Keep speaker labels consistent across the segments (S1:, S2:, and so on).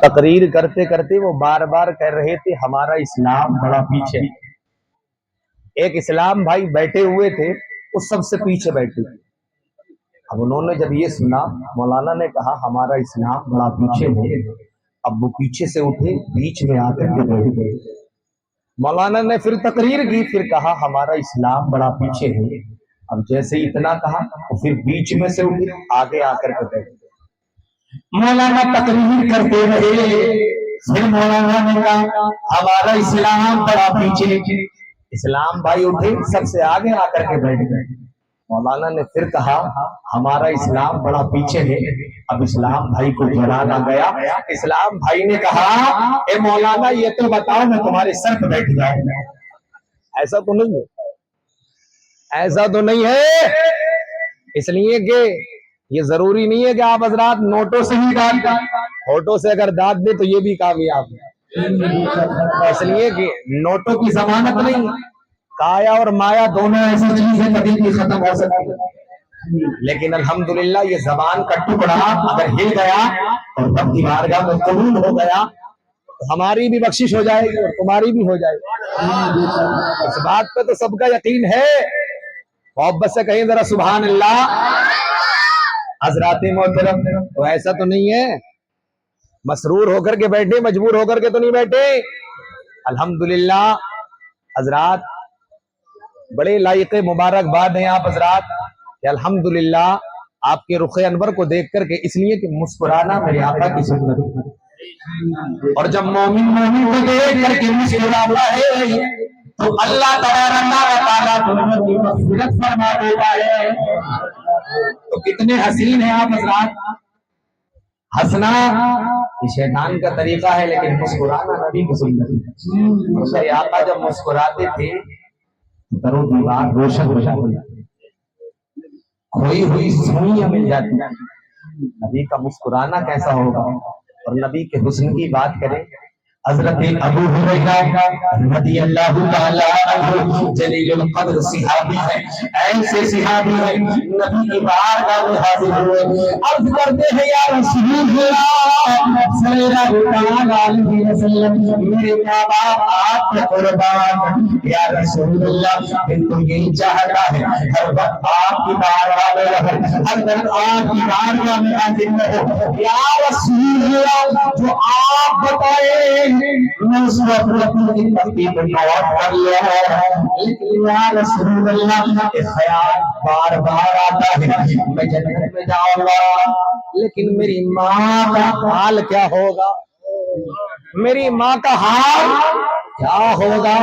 S1: تقریر کرتے کرتے وہ بار بار کہہ رہے تھے ہمارا اسلام بڑا پیچھے ہے۔ ایک اسلام بھائی بیٹھے ہوئے تھے، وہ سب سے پیچھے بیٹھے تھے۔ اب انہوں نے جب یہ سنا، مولانا نے کہا ہمارا اسلام بڑا پیچھے ہے، اب وہ پیچھے سے اٹھے، بیچ میں آ کر کے بیٹھ گئے۔ مولانا نے پھر تقریر کی، پھر کہا ہمارا اسلام بڑا پیچھے ہے، اب جیسے اتنا کہا تو پھر بیچ میں سے اٹھے، آگے آ کر کے بیٹھ گئے۔ مولانا تقریر کرتے رہے، پھر مولانا نے کہا ہمارا اسلام بڑا پیچھے ہے۔ اسلام بھائی اٹھے، سب سے آگے آ کر کے بیٹھ گئے۔ مولانا نے پھر کہا ہمارا اسلام بڑا پیچھے ہے، اب اسلام بھائی کو جلانا گیا۔ اسلام بھائی نے کہا اے مولانا یہ تو بتاؤ میں تمہارے سر پہ بیٹھ جاؤں۔ ایسا تو نہیں ہے، ایسا تو نہیں ہے، اس لیے کہ یہ ضروری نہیں ہے کہ آپ حضرات نوٹوں سے ہی داد دیں، ہوٹوں سے اگر داد دیں تو یہ بھی کامیاب ہے۔ اس لیے کہ نوٹوں کی ضمانت نہیں، کایا اور مایا دونوں ایسی چیز ہے کبھی بھی ختم ہو سکتی ہے، لیکن الحمدللہ یہ زبان کا ٹکڑا اگر ہل گیا اور رب کی بارگاہ میں قبول ہو گیا تو ہماری بھی بخشش ہو جائے گی اور تمہاری بھی ہو جائے گی۔ اس بات پہ تو سب کا یقین ہے، محبت سے کہیں ذرا سبحان اللہ۔ حضرات محترم، تو ایسا تو نہیں ہے مسرور ہو کر کے بیٹھے، مجبور ہو کر کے تو نہیں بیٹھے۔ الحمدللہ حضرات بڑے لائق مبارکباد ہیں آپ حضرات کہ الحمدللہ آپ کے رخ انور کو دیکھ کر کے، اس لیے کہ مسکرانا میرے آقا کی سنت ہے، اور جب مومن مومن کو دیکھ کر کے مسکراتا ہے تو اللہ تبارک و تعالیٰ دونوں کی مغفرت فرما دیتا ہے۔ تو کتنے حسین ہیں آپ حضرات۔ ہنسنا یہ شیطان کا طریقہ ہے، لیکن مسکرانا نبی کی سنت ہے۔ میرے آقا جب مسکراتے تھے درو دیوار روشن ہو جاتی، کھوئی ہوئی سوئیاں مل جاتی۔ نبی کا مسکرانا کیسا ہوگا، اور نبی کے حسن کی بات کریں، حضرت ابو ہریرہ رضی اللہ تعالی عنہ جلیل القدر صحابی ہے، ایسے صحابی ہے نبی کی بارگاہ میں حاضر ہوئے، عرض کرتے ہیں یا رسول اللہ صلی اللہ تعالی علیہ وسلم میرے ماں باپ آپ کے قربان، یا رسول اللہ دل تو یہی چاہتا ہے ہر وقت آپ کی بارگاہ میں رہے، ہر وقت آپ کی بارگاہ میں حاضر رہے، یا رسول اللہ جو آپ بتائیں میں اس وقت اپنی ترتیب نوٹ کر لیا ہے، لیکن یا رسول اللہ کے خیال بار بار آتا ہے میں جنت میں جاؤں گا، لیکن میری ماں کا حال کیا ہوگا، میری ماں کا حال کیا ہوگا،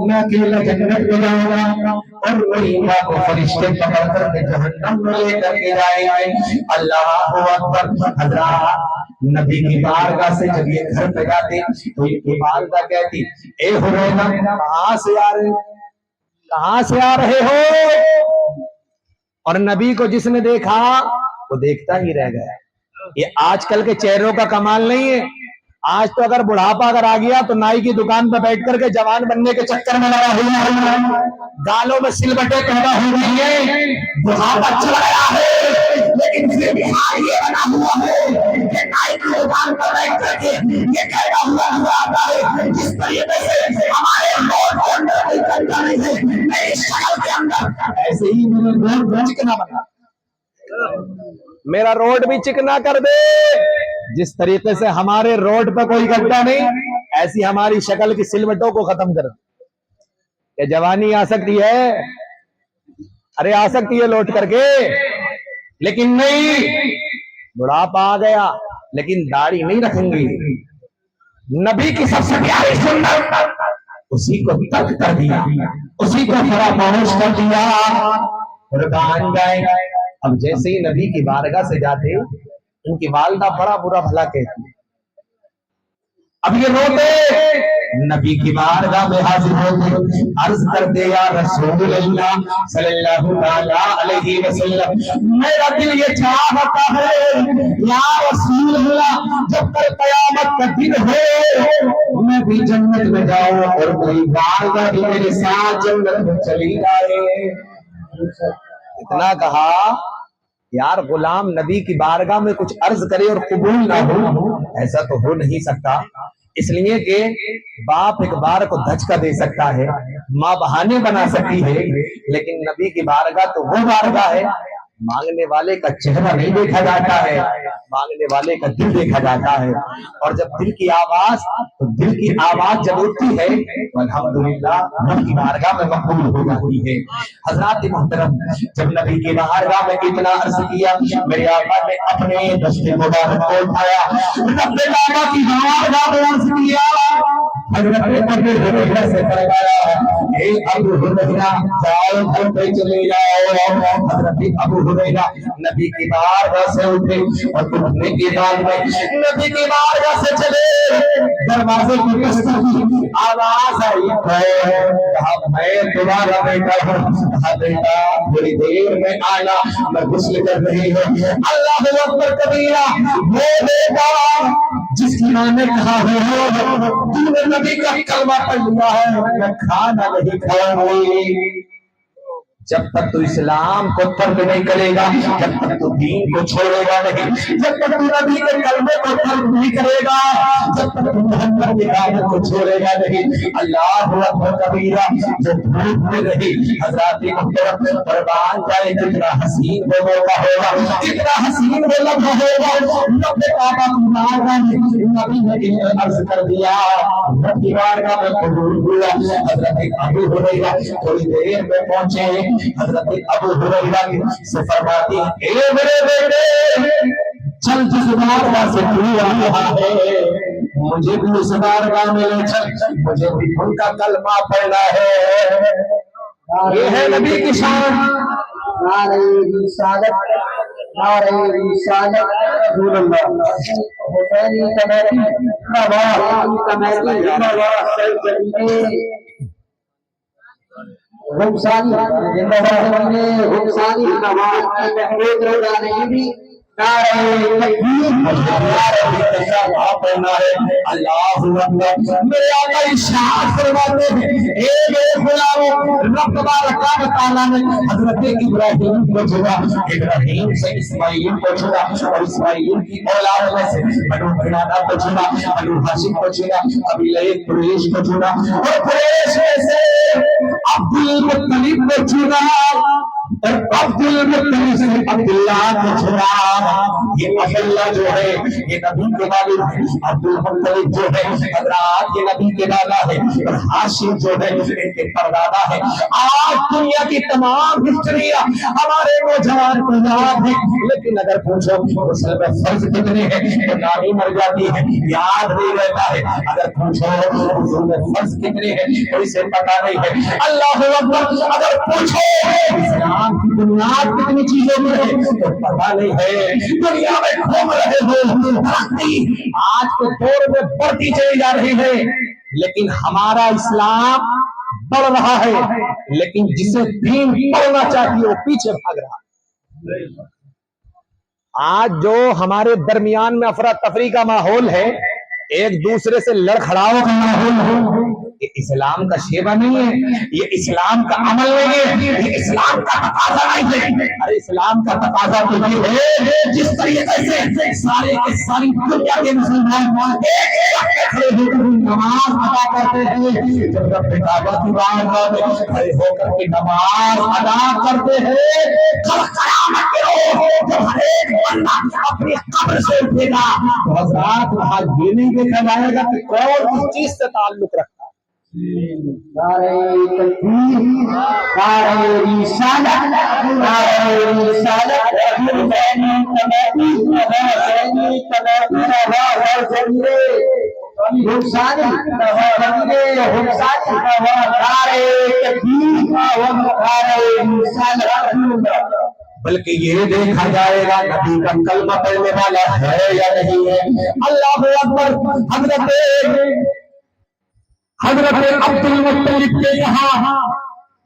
S1: میں اکیلا جنت میں جاؤں گا اور میری ماں کو فرشتے پکڑ کر کے جہنم میں لے کر کے جائیں گے۔ اللہ اکبر۔ حضرات نبی کی بارگاہ سے جب یہ گھر پہ جاتے تو ان کی والدہ کہتی اے ہریرہ کہاں سے آ رہے، کہاں سے آ رہے ہو، اور نبی کو جس نے دیکھا وہ دیکھتا ہی رہ گیا۔ یہ آج کل کے چہروں کا کمال نہیں ہے، آج تو اگر بڑھاپا اگر آ گیا تو نائی کی دکان پہ بیٹھ کر کے جوان بننے کے چکر میں لگا ہوا ہے، گالوں میں سلبٹیں پیدا ہو رہی ہیں، بڑھاپا چل رہا ہے، لیکن پھر بھی حال یہ بنا ہوا ہے کہ نائی کی دکان پہ بیٹھ کر کے یہ کہتا ہوا آتا ہے جس طریقے سے ہمارے روڈ کے اندر کوئی کرتا نہیں ہے میری شکل کے اندر، ایسے ہی میرے روڈ بھی چکنا بنا، میرا روڈ بھی چکنا کر دے، جس طریقے سے ہمارے روڈ پہ کوئی گڈھا نہیں ایسی ہماری شکل کی سلوٹوں کو ختم کر دے۔ کہ جوانی آ سکتی ہے، ارے آ سکتی ہے لوٹ کر کے، لیکن نہیں، بڑھاپا آ گیا لیکن داڑھی نہیں رکھیں گی۔ نبی کی سب سے پیاری سنت اسی کو ترک کر دیا، اسی کو فراموش کر دیا، قربان جائے۔ اب جیسے ہی نبی کی بارگاہ سے جاتے ان کی والدہ بڑا برا بھلا کہتی، اب یہ روتے نبی کی بارگاہ میں حاضر ہوتے، عرض کرتے یا رسول اللہ صلی اللہ تعالی علیہ وسلم میرا دل یہ چاہتا ہے یا رسول اللہ جب کل قیامت کا دن ہو میں بھی جنت میں جاؤں اور کوئی بارگاہ بھی میرے ساتھ جنت میں چلی جائے۔ اتنا کہا یار غلام نبی کی بارگاہ میں کچھ عرض کرے اور قبول نہ ہو ایسا تو ہو نہیں سکتا، اس لیے کہ باپ ایک بار کو دھچکا دے سکتا ہے، ماں بہانے بنا سکتی ہے، لیکن نبی کی بارگاہ تو وہ بارگاہ ہے، مانگنے والے کا چہرہ نہیں دیکھا جاتا ہے، مانگنے والے کا دل دیکھا جاتا ہے، اور جب دل کی آواز جب اٹھتی ہے تو الحمدللہ رب کی بارگاہ میں مقبول ہو جاتی ہے۔ حضرات محترم، جب نبی کی بارگاہ میں اتنا عرض کیا، میرے آقا نے اپنے دست مبارک کو اٹھایا، رب تعالیٰ کی بارگاہ میں عرض کیا، حضرت ابو ہریرہ سے فرمایا، اے ابو ہریرہ جاؤ گھر پہ چلے جاؤ۔ حضرت ابو ہریرہ نبی کی بارگاہ سے اٹھے اور اٹھنے کے بعد میں نبی کی بارگاہ سے چلے، دروازے کی کسی آواز آئی ہے، کہا میں تمہارا بیٹا ہوں، کہا بیٹا تھوڑی دیر میں آنا، میں غسل کر رہی ہوں۔ اللہ اکبر کبیرہ، وہ بیٹا جس کی ماں نے کہا ہو تم نے نبی کا کلمہ پڑھ لیا ہے، میں کھانا نہیں کھاؤں گی۔ جب تک تو اسلام کو ترک نہیں کرے گا، جب تک تو دین کو چھوڑے گا نہیں، جب تک تو نبی کے کلمے کو ترک نہیں کرے گا، جب تک تو محمد کی دعوت کو چھوڑے گا نہیں۔ اللہ اکبر کبیرہ، جو بھوک میں رہی حضرات محترم قربان جائے، کتنا حسین وہ موقع ہوگا، کتنا حسین وہ لمحہ ہوگا۔ رب کعبہ کی بارگاہ میں نبی نے عرض کر دیا، رب کی بارگاہ میں قبول ہوا۔ حضرت ابو ہریرہ تھوڑی دیر میں پہنچے، حضرت ابو ہریرہ سے فرماتی ہے، اے میرے بیٹے چل جس بارگاہ سے تو آ رہا ہے مجھے بھی اس بارگاہ میں لے چل، مجھے بھی ان کا کلمہ پڑھنا ہے۔ یہ ہے نبی کی شان۔
S2: نعرہ رسالت، نعرہ رسالت، رسول اللہ حسینی کمیٹی حسانی حسانی محمود روزانہ بھی
S1: اللہ میرے آقا ارشاد فرماتے ہیں، اے میرے غلاموں، رب تبارک و تعالیٰ نے حضرت ابراہیم کو چنا، ابراہیم سے اسماعیل کو چنا، اور اسماعیل کی اولاد میں سے بنو کنعانہ کو چنا، بنو ہاشم کو چنا، قبیلہ قریش کو چنا، اور قریش میں سے عبد المطلب کو چنا، اور عبد المطلب سے عبداللہ کو چنا۔ یہ عبداللہ جو ہے یہ نبی کے والد ہے، عبد المطلب جو ہے حضرات یہ نبی کے دادا ہے، اور ہاشم جو ہے ان کے پردادا ہے۔ آج دنیا کی تمام ہسٹریاں ہمارے نوجوان کو یاد ہے، لیکن اگر پوچھو رسول میں فرض کتنے ہیں تو نانی مر جاتی ہے، یاد نہیں رہتا ہے۔ اگر پوچھو رسول میں فرض کتنے ہیں تو اسے پتا نہیں ہے۔ اللہ اکبر، اگر پوچھو اسلام کی بنیاد کتنی چیزوں میں ہے تو پتا نہیں ہے۔ دنیا میں گھوم رہے ہو، آج کے دور میں بڑھتی چلی جا رہی ہے، لیکن ہمارا اسلام بڑھ رہا ہے، لیکن جسے دین پڑھنا چاہیے وہ پیچھے بھاگ رہا ہے۔ آج جو ہمارے درمیان میں افراتفری کا ماحول ہے، ایک دوسرے سے لڑکھڑاؤ کا ماحول ہے، یہ اسلام کا شیوا نہیں ہے، یہ اسلام کا عمل نہیں ہے، یہ اسلام کا تقاضا نہیں ہے۔ ارے اسلام کا تقاضا تو یہ ہے جس طریقے سے سارے کے ساری دنیا کے مسلمان ایک ساتھ کھڑے ہو کر نماز ادا کرتے ہیں، جب رب کعبہ کی بارگاہ میں کھڑے ہو کر کے نماز ادا کرتے ہیں، کل قیامت کے روز جب ہر ایک بندہ اپنی قبر سے اٹھے گا تو حضرات وہاں یہ نہیں دیکھا جائے گا کہ کون کس چیز سے تعلق رکھتا ہے۔
S2: نعرہ تکبیر، نعرہ رسالت، نعرہ رسالت، حسینی کمیٹی، حسینی کمیٹی، حسانی حسانی، نعرہ تکبیر، نعرہ رسالت۔
S1: بلکہ یہ دیکھا جائے گا نبی کا کلمہ پڑھنے والا ہے یا نہیں ہے۔ اللہ اکبر، حضرت عبد المطلب کے یہاں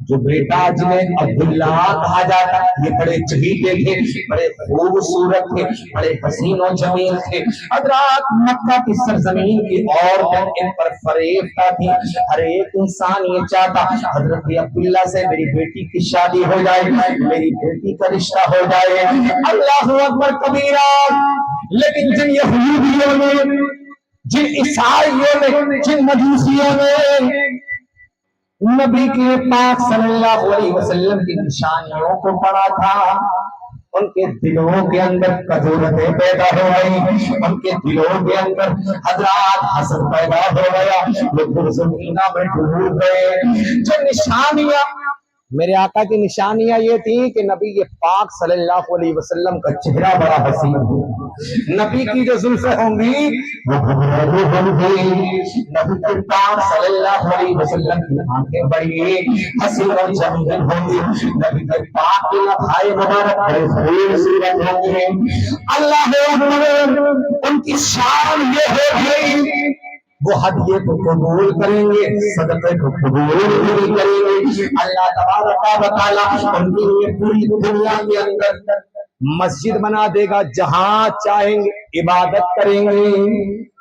S1: جو بیٹا جنہیں عبداللہ کہا جاتا، یہ بڑے چہیتے تھے، بڑے خوبصورت تھے، بڑے حسین و جمیل تھے۔ حضرات مکہ کی سرزمین کی عورتیں ان پر فریفتہ تھی، ہر ایک انسان یہ چاہتا حضرت عبداللہ سے میری بیٹی کی شادی ہو جائے، میری بیٹی کا رشتہ ہو جائے۔ اللہ اکبر کبیرہ۔ لیکن جن یہودیوں نے، جن عیسائیوں نے، جن مجوسیوں نے نبی کے پاک صلی اللہ علیہ وسلم کی نشانیوں کو پڑھا تھا، ان کے دلوں کے اندر کدورتیں پیدا ہو گئی، ان کے دلوں کے اندر حضرات حسد پیدا ہو گیا، وہ پرزمینہ میں ڈوب گئے۔ جو نشانیاں میرے آقا کی نشانیاں یہ تھی کہ نبی پاک صلی اللہ علیہ وسلم کا چہرہ بڑا حسین ہو، نبی کی جو زلفیں ہوں گی وہ گھبراہٹ ہوں گی، نبی کے پاک صلی اللہ علیہ وسلم کی آنکھیں بڑی حسین اور جمیل ہوں گی، نبی کے پاک کے لبھائے مبارک بڑے خوبصورت ہوں گے۔ اللہ اکبر، ان کی شان یہ ہوگی وہ ہدیے کو قبول کریں گے، صدقے کو قبول نہیں کریں گے۔ اللہ تبارک و تعالیٰ ان کے لیے پوری دنیا کے اندر مسجد بنا دے گا، جہاں چاہیں گے عبادت کریں گے۔